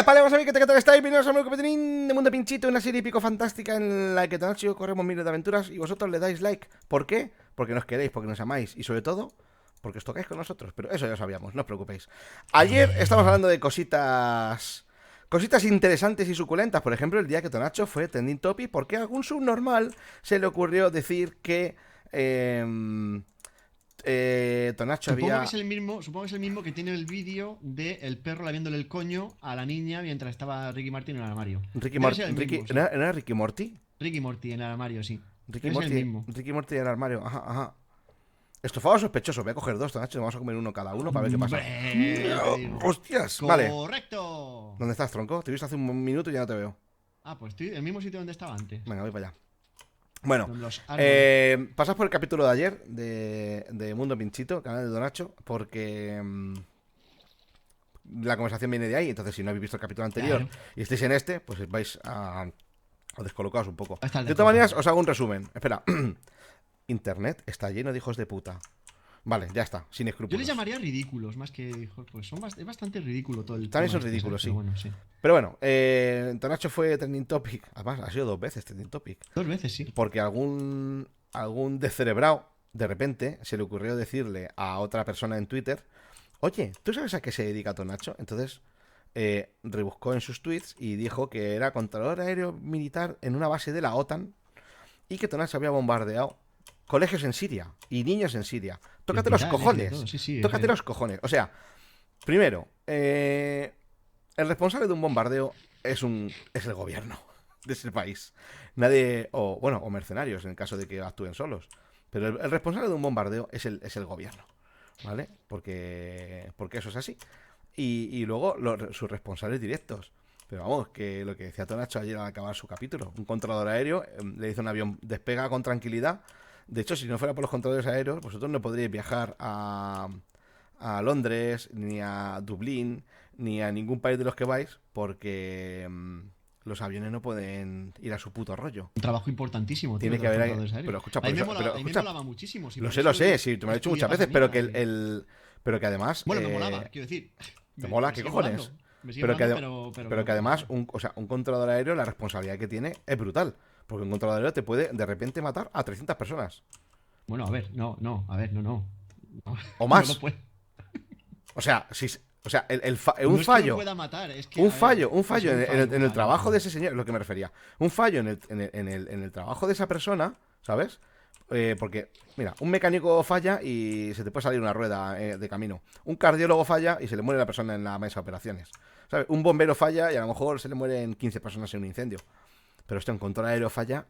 Vale, vamos a ver qué tal estáis. Bienvenidos a un nuevo capítulo de Mundo Pinchito, una serie épico fantástica en la que Tonacho y yo corremos miles de aventuras y vosotros le dais like. ¿Por qué? Porque nos queréis, porque nos amáis y sobre todo porque os tocáis con nosotros. Pero eso ya lo sabíamos, no os preocupéis. Ayer estamos hablando de cositas interesantes y suculentas. Por ejemplo, el día que Tonacho fue trending topic porque a algún subnormal se le ocurrió decir que Tonacho Supongo había... que es el mismo que tiene el vídeo de el perro laviéndole el coño a la niña mientras estaba Ricky Martin en el armario. Debe ser el mismo, sí. ¿No era Ricky Morty? Ricky Morty en el armario, sí. Ricky Debe ser el Morty, mismo. Ricky Morty en el armario, ajá, ajá. Estofado sospechoso, voy a coger dos, Tonacho, vamos a comer uno cada uno para ver qué pasa. Hombre, ya te digo. ¡Hostias! Vale. ¡Correcto! ¿Dónde estás, tronco? Te he visto hace un minuto y ya no te veo. Ah, pues estoy en el mismo sitio donde estaba antes. Venga, voy para allá. Bueno, Con los árboles. pasad por el capítulo de ayer de Mundo Pinchito, canal de Donacho, porque la conversación viene de ahí. Entonces, si no habéis visto el capítulo anterior Claro. y estáis en este, pues vais a descolocaros un poco. Va a estar De todas maneras, descolocado. os hago un resumen. Espera. Internet está lleno de hijos de puta. Vale, ya está, sin Yo escrúpulos. les llamaría ridículos, más que hijos, pues es bastante ridículo todo el También tema son este, ridículos, ¿sabes? sí. Pero bueno, sí. Pero bueno, Tonacho fue trending topic. Además, ha sido dos veces trending topic. 2 veces, sí. Porque algún descerebrado, de repente, se le ocurrió decirle a otra persona en Twitter: oye, ¿tú sabes a qué se dedica Tonacho? Entonces, rebuscó en sus tweets y dijo que era controlador aéreo militar en una base de la OTAN y que Tonacho había bombardeado colegios en Siria y niños en Siria. Tócate los Hospitales y de cojones. todo, sí, sí, Tócate los cojones. O sea, primero, el responsable de un bombardeo es el gobierno de ese país. Nadie, o mercenarios en el caso de que actúen solos. Pero el responsable de un bombardeo es el gobierno, ¿vale? Porque eso es así. Y luego sus responsables directos. Pero vamos, que lo que decía Tonacho ayer al acabar su capítulo, un controlador aéreo le dice a un avión: despega con tranquilidad. De hecho, si no fuera por los controladores aéreos, vosotros no podríais viajar a Londres, ni a Dublín, ni a ningún país de los que vais, porque los aviones no pueden ir a su puto rollo. Un trabajo importantísimo, tío, Tiene de que los haber... controladores aéreos. Pero escucha, A mí me escucha, molaba muchísimo. Sí, lo por sé, eso sí, te me lo he dicho estudié muchas para veces, esa pero mierda. pero que además... Bueno, me molaba, quiero decir. ¿Te mola? Me ¿Qué sigue cojones? molando. Me sigue Pero que, molando, pero pero que me además, molaba. un controlador aéreo, la responsabilidad que tiene es brutal. Porque un controlador aéreo te puede de repente matar a 300 personas. Bueno, a ver, no. No, O no lo más. puede. O sea, No un es que lo fallo. pueda matar, es que, Un a ver, fallo, un puede fallo ser un fallo, en el vale, trabajo de vale. ese señor, es lo que me refería. Un fallo en el trabajo de esa persona, ¿sabes? Porque, mira, un mecánico falla y se te puede salir una rueda de camino. Un cardiólogo falla y se le muere la persona en la mesa de operaciones. ¿Sabes? Un bombero falla y a lo mejor se le mueren 15 personas en un incendio. Pero esto en control aéreo falla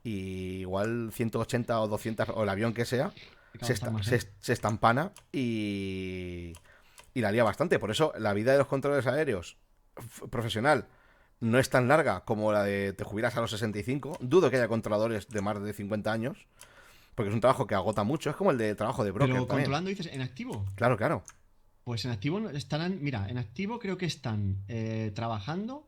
y igual 180 o 200 o el avión que sea Acaba de estar más gente. se estampana y la lía bastante. Por eso la vida de los controladores aéreos profesional no es tan larga como la de te jubilas a los 65. Dudo que haya controladores de más de 50 años, porque es un trabajo que agota mucho. Es como el de trabajo de broker Pero también. controlando, dices, en activo. Claro, claro. Pues en activo estarán, mira, en activo creo que están trabajando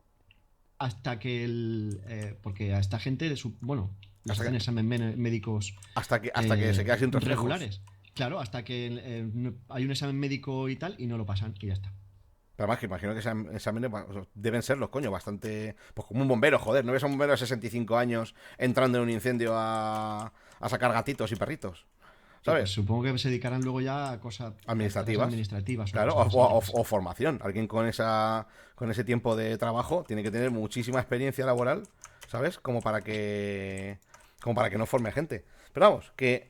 hasta que porque a esta gente, bueno, les Hasta hacen que, examen médicos hasta que se queda sin reflejos. regulares. Claro, hasta que hay un examen médico y tal y no lo pasan y ya está. Pero además que imagino que exámenes deben ser los coños, bastante... Pues como un bombero, joder. ¿No ves a un bombero de 65 años entrando en un incendio a sacar gatitos y perritos? Sí, pues ¿Sabes? supongo que se dedicarán luego ya a a tareas Administrativas. administrativas o Claro, cosas así, yo qué sé. o formación. Alguien con ese tiempo de trabajo tiene que tener muchísima experiencia laboral, ¿sabes? Como para que no forme gente. Pero vamos, que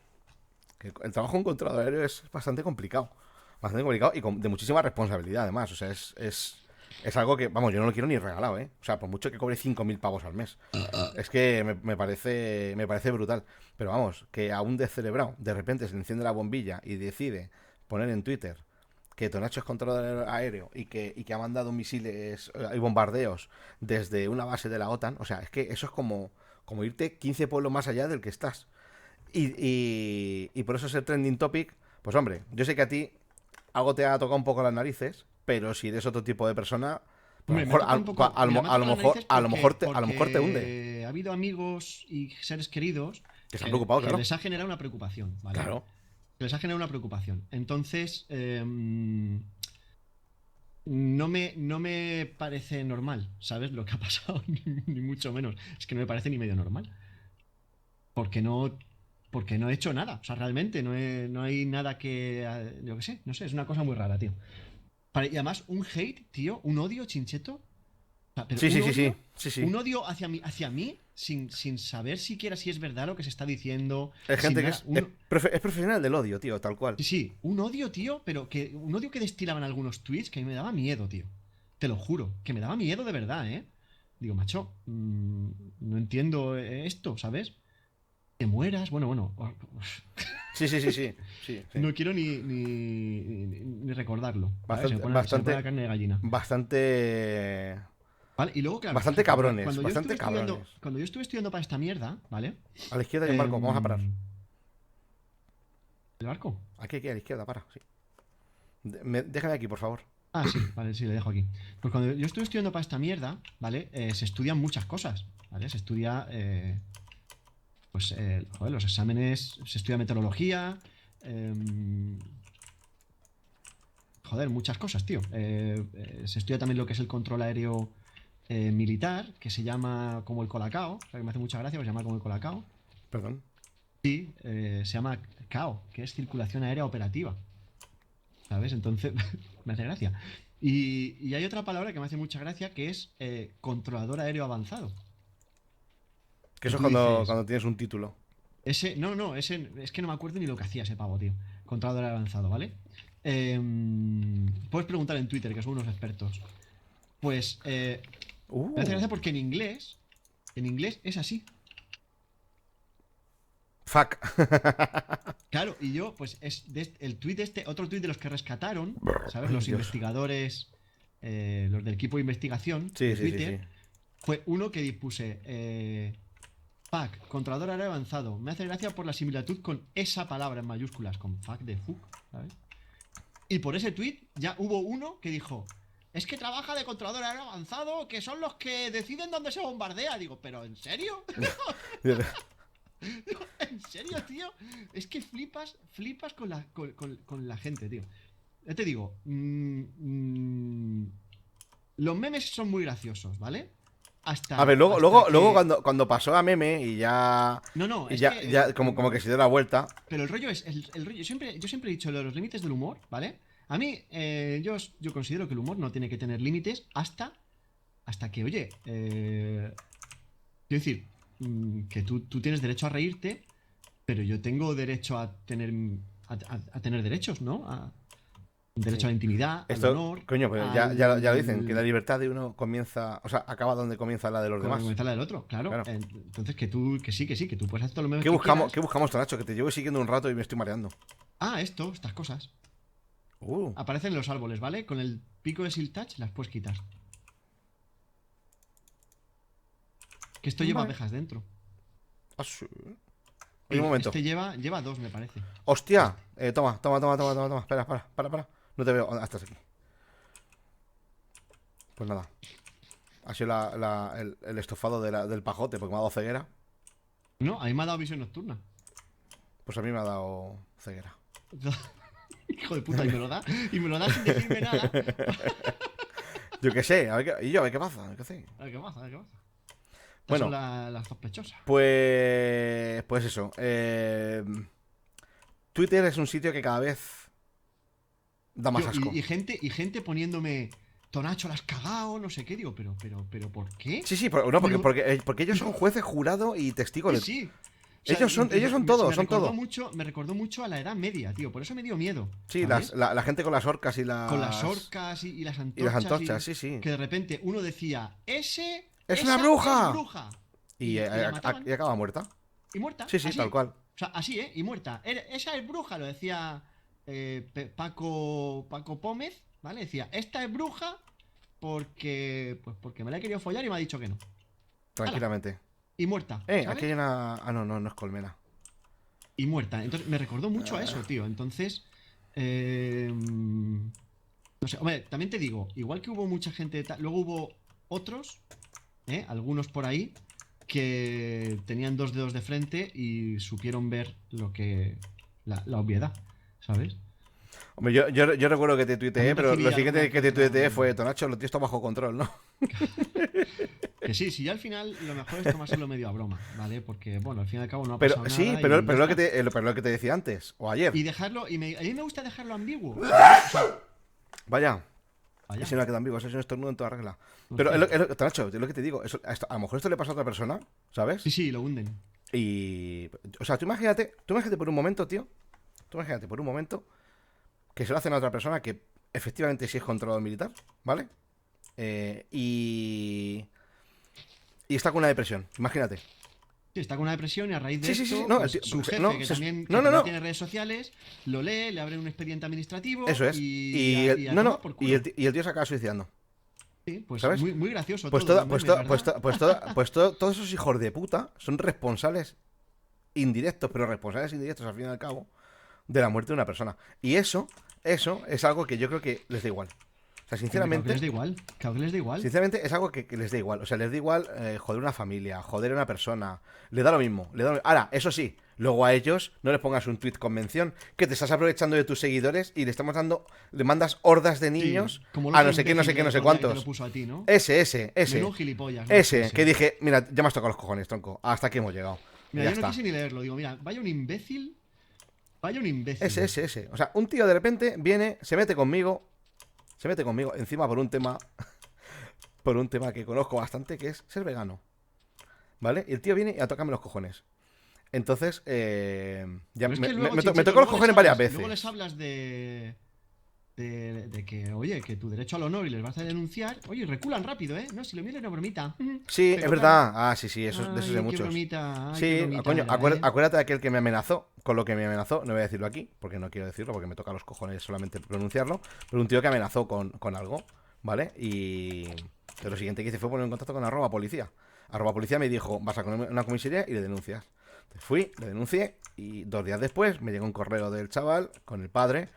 el trabajo en controlador aéreo es bastante complicado. Bastante complicado y de muchísima responsabilidad, además. O sea, es algo que, vamos, yo no lo quiero ni regalado, ¿eh? O sea, por mucho que cobre 5.000 pavos al mes. Es que me parece brutal. Pero vamos, que a un descerebrado de repente se le enciende la bombilla y decide poner en Twitter que Tonacho es controlador aéreo y que ha mandado misiles y bombardeos desde una base de la OTAN. O sea, es que eso es como irte 15 pueblos más allá del que estás. Y por eso es el trending topic. Pues hombre, yo sé que a ti algo te ha tocado un poco las narices, pero si eres otro tipo de persona, pues Hombre, me toca un poco. Mira, me ha tocado las narices a lo mejor te hunde. porque ha habido amigos y seres queridos Que se han preocupado, que claro. les ha generado una preocupación, ¿vale? Claro. Que les ha generado una preocupación. Entonces, no me parece normal, ¿sabes? Lo que ha pasado, ni mucho menos. Es que no me parece ni medio normal. Porque no, porque no he hecho nada. O sea, realmente no hay nada que. Yo qué sé, no sé, es una cosa muy rara, tío. Y además, un hate, tío, un odio chincheto. Pero Sí, un sí, sí, sí, odio, sí, sí. un odio hacia mí sin saber siquiera si es verdad lo que se está diciendo, Hay sin gente que nada. es profesional del odio, tío, tal cual. Sí, sí, un odio, tío, pero un odio que destilaban algunos tweets que a mí me daba miedo, tío. Te lo juro, que me daba miedo de verdad, ¿eh? Digo, macho, no entiendo esto, ¿sabes? Que mueras, bueno. Sí, sí, sí, sí, sí, sí. No quiero ni recordarlo, ¿sabes? Bastante, Se me pone bastante, la carne de gallina. bastante, ¿Vale? Y luego, claro, bastante fíjate, cabrones, bastante cabrones. cuando yo estuve estudiando para esta mierda, ¿vale? A la izquierda hay un barco, vamos a parar. Em, ¿El barco? Aquí, a la izquierda, para, sí. Déjame aquí, por favor. Ah, sí, vale, sí, le dejo aquí. Pues cuando yo estuve estudiando para esta mierda, ¿vale? Se estudian muchas cosas, ¿vale? Se estudia, pues, joder, los exámenes, se estudia meteorología, em, joder, muchas cosas, tío. Se estudia también lo que es el control aéreo militar, que se llama como el Colacao, o sea, que me hace mucha gracia, pues se llama como el Colacao. Perdón. Sí, se llama CAO, que es circulación aérea operativa, ¿sabes? Entonces, me hace gracia. Y hay otra palabra que me hace mucha gracia, que es controlador aéreo avanzado. Que Que eso es tú dices, cuando tienes un título. ese, es que no me acuerdo ni lo que hacía ese pavo, tío. Controlador aéreo avanzado, ¿vale? Puedes preguntar en Twitter, que son unos expertos. Pues me hace Uh. gracia porque en inglés es así. Fuck. Claro, y yo, pues es el tweet otro tweet de los que rescataron, ¿sabes? Ay, Los Dios. investigadores, los del equipo de investigación Sí, de sí, sí, sí. Twitter, fue uno que puse, fuck, controlador aéreo avanzado. Me hace gracia por la similitud con esa palabra en mayúsculas, con fuck de fuck, ¿sabes? Y por ese tweet ya hubo uno que dijo, es que trabaja de controlador aéreo avanzado, que son los que deciden dónde se bombardea. Digo, ¿pero en serio? ¿En serio, tío? Es que flipas con la gente, tío. Ya te digo, los memes son muy graciosos, ¿vale? A ver, Hasta luego que... cuando pasó a meme No, y es ya, que... ya como que se dio la vuelta. pero el rollo es... El rollo, yo siempre he dicho lo de los límites del humor, ¿vale? A mí, yo considero que el humor no tiene que tener límites hasta que, oye, quiero decir, que tú tienes derecho a reírte, pero yo tengo derecho a tener derechos, ¿no? Derecho Sí. a la intimidad, al Esto, honor, coño, pues ya lo dicen, que la al... libertad de uno comienza, o sea, acaba donde comienza la de los demás. comenzar la del otro, claro. Claro. Entonces que sí, que tú puedes hacer todos los memes que Qué quieras. buscamos, Tonacho? Que te llevo siguiendo un rato y me estoy mareando. Estas cosas. Uh, Aparecen en los árboles, ¿vale? Con el pico de Siltouch las puedes quitar. Que esto lleva vale. abejas dentro. Ah, sí. Oye, un momento. Este lleva dos, me parece. ¡Hostia! Este. Toma. Espera. No te veo. Ah, estás aquí. Pues nada. Ha sido el estofado del pajote, porque me ha dado ceguera. No, a mí me ha dado visión nocturna. Pues a mí me ha dado ceguera. Hijo de puta, y me lo da sin decirme nada. Yo qué sé, a ver qué pasa, a ver qué hace. A ver qué pasa, a ver qué pasa. Estas son Bueno, las sospechosas. pues eso. Twitter es un sitio que cada vez da más Tío, asco. y gente poniéndome, Tonacho, la has cagado, no sé qué. Digo, pero, ¿por qué? Sí, no, Pero, porque ellos son jueces, jurado y testigo sí, de. sí. O sea, Ellos son todo, son todo. me recordó mucho a la Edad Media, tío. Por eso me dio miedo, Sí, ¿sabes? la gente con las orcas Con las orcas y las y las antorchas antorchas, sí, sí. que de repente uno decía, ¡Es una esa es bruja! bruja. Y La mataban acaba muerta. y muerta, Sí, tal así. cual. O sea, así, ¿eh? Y muerta. Esa es bruja, lo decía Paco Pómez, ¿vale? Decía, esta es bruja porque me la he querido follar y me ha dicho que no. ¡Hala! Tranquilamente. Y muerta, Aquí hay ¿sabes? una. Ah, no es colmena. Y muerta. Entonces me recordó mucho a eso, tío. Entonces, no sé, hombre, también te digo, igual que hubo mucha gente, luego hubo otros, algunos por ahí, que tenían dos dedos de frente y supieron ver lo que... la obviedad, ¿sabes? Hombre, yo recuerdo que te tuiteé, También pero recibí lo siguiente alguna que que te tuiteé otra. fue, Tonacho, lo tienes todo bajo control, ¿no? Que sí, sí, ya al final lo mejor es tomárselo medio a broma, ¿vale? Porque, bueno, al fin y al cabo no ha Pero pasado sí, nada y ya está. pero lo que te decía antes, o ayer. Y dejarlo, a mí me gusta dejarlo ambiguo, ¿sabes? O sea, Vaya, y vaya, si no queda ambiguo, eso es un estornudo en toda regla. Pero hostia. Tonacho, es lo que te digo, a lo mejor esto le pasa a otra persona, Sí, ¿sabes? sí, lo hunden. Y, o sea, tú imagínate por un momento, tío, tú imagínate por un momento que se lo hacen a otra persona que efectivamente sí es controlado militar, ¿vale? Y está con una depresión, imagínate. Sí, está con una depresión y a raíz de Sí, sí, sí, sí, esto, no, pues su jefe, no, que no, también no, tiene redes sociales, lo lee, le abre un expediente administrativo eso es. y a No, tomar no, por culo. y el tío se acaba suicidando, Sí, pues ¿sabes? muy, muy gracioso Pues todo, toda, los pues memes, toda, pues ¿verdad? toda, todos esos hijos de puta son responsables indirectos, pero responsables indirectos al fin y al cabo, de la muerte de una persona. Y eso es algo que yo creo que les da igual. O sea, Hombre, claro que les sinceramente, da igual, claro que les da igual. sinceramente es algo que les da igual. O sea, les da igual joder una familia, joder a una persona. Les da lo mismo. Ahora, eso sí, luego a ellos no les pongas un tweet convención que te estás aprovechando de tus seguidores y le mandas hordas de Sí, niños como el a otro no sé qué, no sé imbécil qué, del no sé otro día que te lo cuántos. puso a ti, ¿no? Ese. Menudo gilipollas, macho, Ese, que ese. dije, mira, ya me has tocado los cojones, tronco. Hasta aquí hemos llegado. Y Mira, ya yo no está. quise ni leerlo, digo, mira, vaya un imbécil. Ese. O sea, un tío de repente viene, se mete conmigo, encima por un tema que conozco bastante, que es ser vegano. ¿Vale? Y el tío viene a tocarme los cojones. Entonces, ya Pero es que luego, me Chinchito, tocó los cojones varias luego les veces. hablas de que, oye, que tu derecho al honor y les vas a denunciar. Oye, reculan rápido, ¿eh? No, si lo mío era una bromita. Sí, es Pero claro, verdad. Ah, sí, de eso sé ay, muchos. qué Sí, bromita coño, era, ¿eh? acuérdate de aquel que me amenazó, con lo que me amenazó, no voy a decirlo aquí, porque no quiero decirlo, porque me toca los cojones solamente pronunciarlo, pero un tío que amenazó con algo, ¿vale? Y lo siguiente que hice fue poner en contacto con arroba policía. Arroba policía me dijo, vas a una comisaría y le denuncias. Entonces fui, le denuncié y 2 días después me llegó un correo del chaval con el padre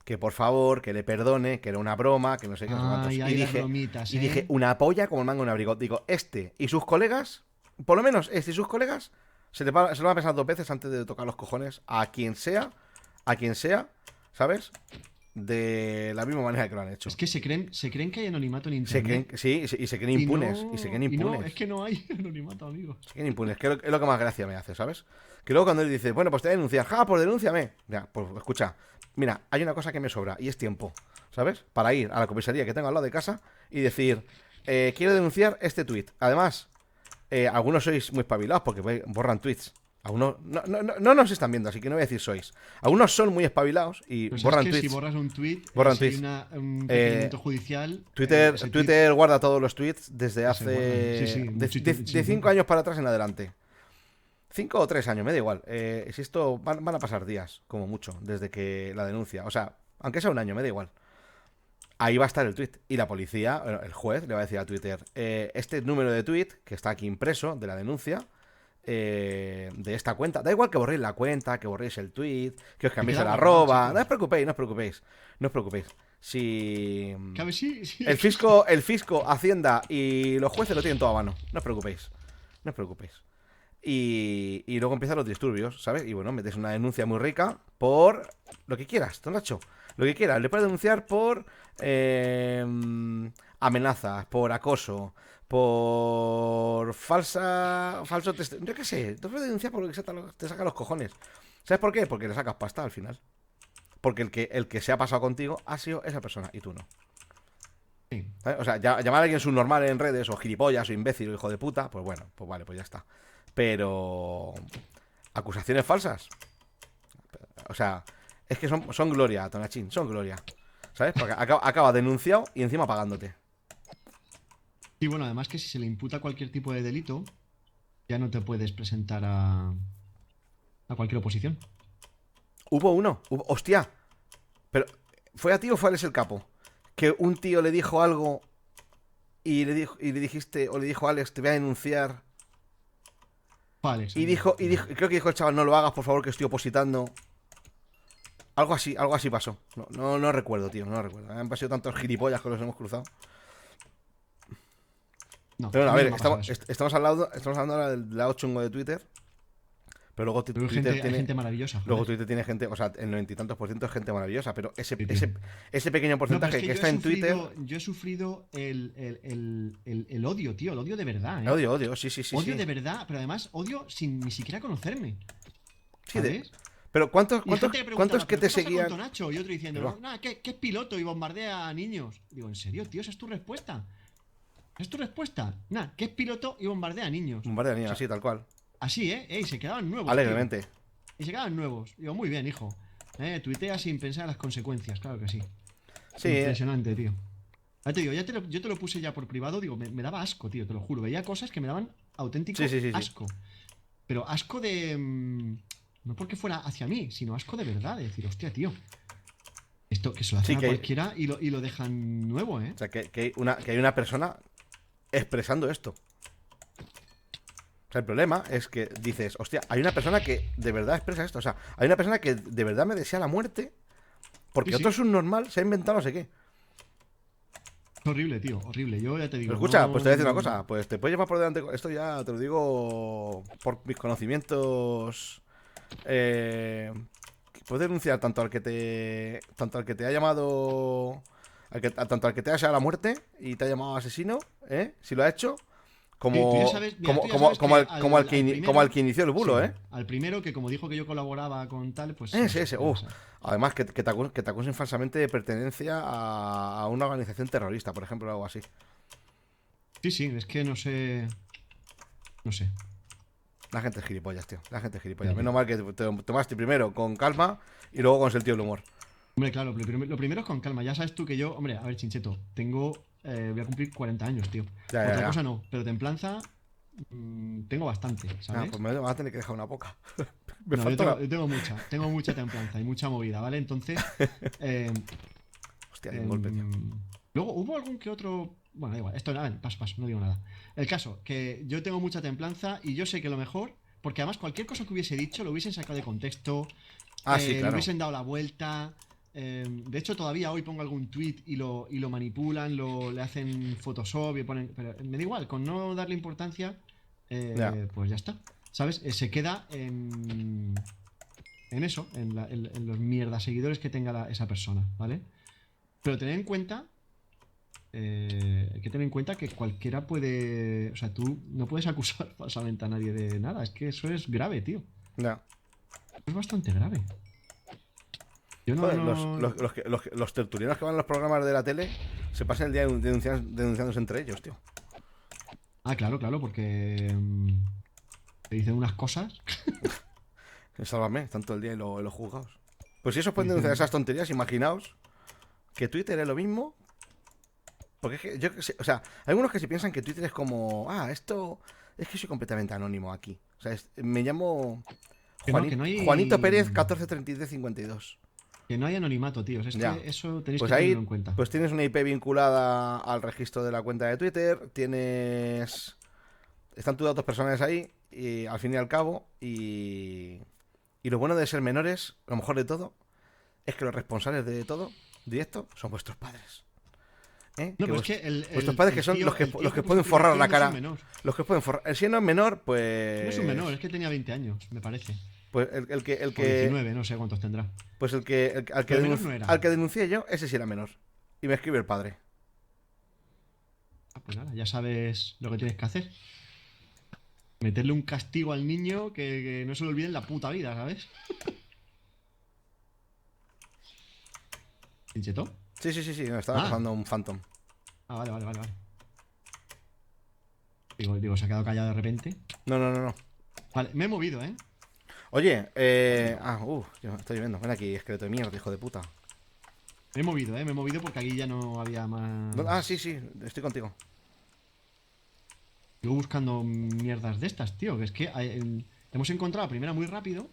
que por favor, que le perdone, que era una broma, que no sé qué, no sé cuántos. Ay, ay, las bromitas, Y dije, ¿eh? una polla como el mango en un abrigo. Digo, este y sus colegas, por lo menos este y sus colegas, se lo van a pensar 2 veces antes de tocar los cojones a quien sea, ¿sabes? De la misma manera que lo han hecho. Es que se creen que hay anonimato en Se creen, internet sí, y se creen impunes, y se creen es impunes. que no hay anonimato, amigo. Se creen impunes, que es lo que más gracia me hace, ¿sabes? Que luego cuando él dice, bueno, pues te voy a denunciar, pues denúnciame. Ya, pues escucha, mira, hay una cosa que me sobra y es tiempo, ¿sabes? Para ir a la comisaría que tengo al lado de casa y decir, quiero denunciar este tweet. Además, algunos sois muy espabilados porque borran tweets. Algunos no nos están viendo, así que no voy a decir sois. Algunos son muy espabilados y Pero sabes borran que si tweets. borras un tweet, Borran si hay tweets. un Eh, procedimiento judicial, Twitter, ese tweet Twitter guarda todos los tweets desde se guardan. Sí, sí, hace. De muchísimo 5 tiempo. años para atrás en adelante. 5 o 3 años, me da igual. Si esto van a pasar días, como mucho, desde que la denuncia. O sea, aunque sea un año, me da igual. Ahí va a estar el tweet. Y la policía, bueno, el juez, le va a decir a Twitter: este número de tweet, que está aquí impreso, de la denuncia, de esta cuenta. Da igual que borréis la cuenta, que borréis el tweet, que os Se cambiéis queda el guardado, arroba. No os chicos. preocupéis, no os preocupéis. No os preocupéis. Si. Que a ver, sí, sí, El es que fisco, el fisco, Hacienda y los jueces lo tienen todo a mano. No os preocupéis. No os preocupéis. Y luego empiezan los disturbios, ¿sabes? Y bueno, metes una denuncia muy rica por lo que quieras, Tonacho. Lo que quieras. Le puedes denunciar por amenazas, por acoso, por falso testimonio. Yo qué sé. Te puedes denunciar por lo que te saca los cojones. ¿Sabes por qué? Porque le sacas pasta al final. Porque el que se ha pasado contigo ha sido esa persona y tú no. sí. ¿Sabes? O sea, llamar a alguien subnormal en redes, o gilipollas, o imbécil, o hijo de puta, pues bueno, pues vale, pues ya está. Pero. Acusaciones falsas. O sea, es que son gloria, Tonachín, son gloria. ¿Sabes? Porque acaba denunciado y encima pagándote. Y bueno, además que si se le imputa cualquier tipo de delito, ya no te puedes presentar a cualquier oposición. Hubo uno, hostia. Pero, ¿fue a ti o fue a Alex el Capo? Que un tío le dijo algo y le dijiste, o le dijo a Alex, te voy a denunciar. Vale, Creo que dijo el chaval, no lo hagas, por favor, que estoy opositando. Algo así pasó. No recuerdo, tío, no recuerdo. Han pasado tantos gilipollas que los hemos cruzado. no, Pero bueno, a a mí ver, no me ha pasado eso. estamos hablando ahora del lado chungo de Twitter. Pero Pero luego Pero hay gente maravillosa, joder. luego Twitter tiene gente, o sea, el 90 y tantos por ciento es gente maravillosa, pero Sí, tío. ese pequeño No, pero es porcentaje que que está en Twitter, yo he sufrido el odio, tío. El odio de verdad, ¿eh? odio, sí, sí, sí, Odio sí. de verdad, pero además odio sin ni siquiera conocerme. Sí, ¿Sabes? pero ¿cuántos, Y gente que cuántos preguntaba, que ¿pero te qué pasa con seguían? Tonacho? Y otro Ahí diciendo, va. no, nada, ¿qué es piloto y bombardea a niños? Digo, ¿en serio, tío? ¿Esa es tu respuesta? ¿Es tu respuesta? Nada, ¿qué es piloto y bombardea a niños? Un par de O niños, sea, así, tal cual. así, ¿eh? Y se quedaban nuevos, tío. Alegremente. Y se quedaban nuevos. Digo, muy bien, hijo. Tuitea sin pensar en las consecuencias, claro que sí. Sí, Impresionante, tío. Ya te digo, yo te lo puse ya por privado, digo, me daba asco, tío, te lo juro. Veía cosas que me daban auténtico sí, sí, sí, sí. asco. Pero asco de... no porque fuera hacia mí, sino asco de verdad, de decir, hostia, tío. Esto que se lo hacen Sí, a que, cualquiera y lo dejan nuevo, ¿eh? o sea, que hay una persona expresando esto. O sea, el problema es que dices, hostia, hay una persona que de verdad expresa esto. O sea, hay una persona que de verdad me desea la muerte porque Sí, otro sí. subnormal se ha inventado no sé qué. Es horrible, tío, horrible. Yo ya te Pero digo, escucha, no... pues te voy a decir una cosa, pues te puedes llevar por delante. Esto ya te lo digo por mis conocimientos. Puedes denunciar tanto al que te ha llamado, tanto al que te ha deseado la muerte y te ha llamado asesino, ¿eh? Si lo ha hecho, Tú ya como, sabes, mira, como, tú ya como, sabes como que al, como al que, como al que inició el bulo, sí, ¿eh? al primero que como dijo que yo colaboraba con tal, pues Ese, ya lo uff. sabes. Además, que te acusen falsamente de pertenencia a una organización terrorista, por ejemplo, o algo así. Sí, sí, es que no sé, no sé. La gente es gilipollas, tío. La gente es gilipollas. Ya, tío. Menos mal que te tomaste primero con calma y luego con sentido del humor. Hombre, claro, lo primero es con calma. Ya sabes tú que yo, hombre, a ver, Chincheto, voy a cumplir 40 años, tío. Ya, ya, Otra ya. cosa no, pero templanza tengo bastante, Ah, ¿sabes? pues me vas a tener que dejar una poca. Me No, yo falta tengo, la. yo tengo mucha templanza y mucha movida, ¿vale? Entonces, eh, Hostia, hay un golpe, tío. em, luego hubo algún que otro... Bueno, da igual, esto, a ver, paso, no digo nada. El caso, que yo tengo mucha templanza y yo sé que lo mejor, porque además cualquier cosa que hubiese dicho lo hubiesen sacado de contexto, Ah, sí, le claro. hubiesen dado la vuelta. De hecho, todavía hoy pongo algún tweet y lo manipulan, le hacen Photoshop y ponen. Pero me da igual, con no darle importancia, Ya. pues ya está. ¿Sabes? Se queda en eso, en los mierdas seguidores que tenga esa persona, ¿vale? Pero tened en cuenta. Hay que tener en cuenta que cualquiera puede. O sea, tú no puedes acusar falsamente a nadie de nada. Es que eso es grave, tío. Ya. Es bastante grave. Yo no, Joder, no. los tertulianos que van a los programas de la tele se pasan el día denunciándose entre ellos, tío. Ah, claro, claro, porque te dicen unas cosas. Sálvame, están todo el día en los juzgados. Pues si esos Te pueden denunciar dicen. esas tonterías, imaginaos que Twitter es lo mismo. Porque es que yo que sé, o sea, hay algunos que se piensan que Twitter es como, esto es que soy completamente anónimo aquí. O sea, me llamo Que no Juanito Pérez hay. 143352. Que no hay anonimato, tíos. Es Ya. que eso tenéis Pues que tenerlo ahí, en cuenta. pues tienes una IP vinculada al registro de la cuenta de Twitter, están tus datos personales ahí, y al fin y al cabo, y lo bueno de ser menores, lo mejor de todo, es que los responsables de todo, directo, son vuestros padres. ¿Eh? No, Que pero es que vuestros padres que son los que, el tío los que puso pueden tu imagen forrar la no es un cara, menor. los que pueden forrar. Si no es menor, No es un menor, pues, es que tenía 20 años, me parece. pues el O que, 19, no sé cuántos tendrá. pues el que, Pero menor no era. al que denuncié yo, ese sí era menor. Y me escribe el padre. Ah, pues nada, ya sabes lo que tienes que hacer. Meterle un castigo al niño que no se lo olvide en la puta vida, ¿sabes? ¿Pincheto? Sí, sí, sí, sí, me estaba Ah, cazando un Phantom. vale, vale, vale, vale. Digo, se ha quedado callado de repente. No, no, no, no. Vale, me he movido, ¿eh? Oye, está lloviendo. Ven aquí, esqueleto de mierda, hijo de puta. Me he movido, ¿eh? Me he movido porque aquí ya no había Sí, más... sí, estoy contigo. Sigo buscando mierdas de estas, tío. Que es que hemos encontrado la primera muy rápido.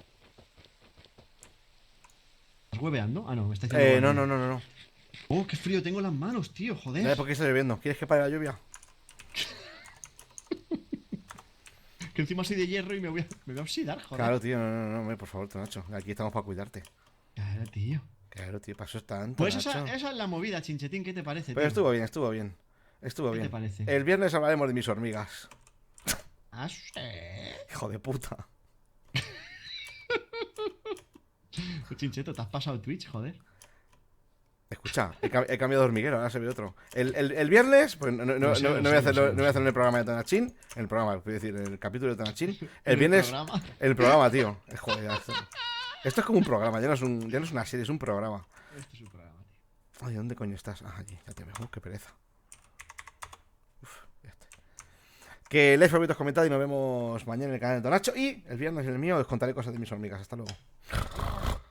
¿Estás hueveando? Ah, no, me está diciendo No, guardia. no, no, no, no. Oh, qué frío tengo las manos, tío, joder. ¿Por qué está lloviendo? ¿Quieres que pare la lluvia? Que encima soy de hierro y me voy a oxidar, joder. Claro, tío, no, no, no, hombre, por favor, Nacho. Aquí estamos para cuidarte. Claro, tío. Claro, tío, pasó tanto, Pues Nacho. esa es la movida, Chinchetín. ¿Qué te parece, Pero tío? estuvo bien, estuvo bien. Estuvo ¿Qué te bien. parece? El viernes hablaremos de mis hormigas. Ah, sí. Hijo de puta. Chincheto, ¿te has pasado Twitch, joder? Escucha, he cambiado de hormiguero, ahora se ve otro. El viernes, pues no voy a hacerlo en el programa de Tonachín. En el programa, quiero decir, en el capítulo de Tonachín. El viernes. El programa, tío. Joder, esto es como un programa, ya no es una serie, es un programa. Esto es un programa, tío. Ay, ¿dónde coño estás? Ah, allí, ya te veo. Qué pereza. Uf, ya está. Que lees favoritos, comentad y nos vemos mañana en el canal de Tonacho. Y el viernes en el mío os contaré cosas de mis hormigas. Hasta luego.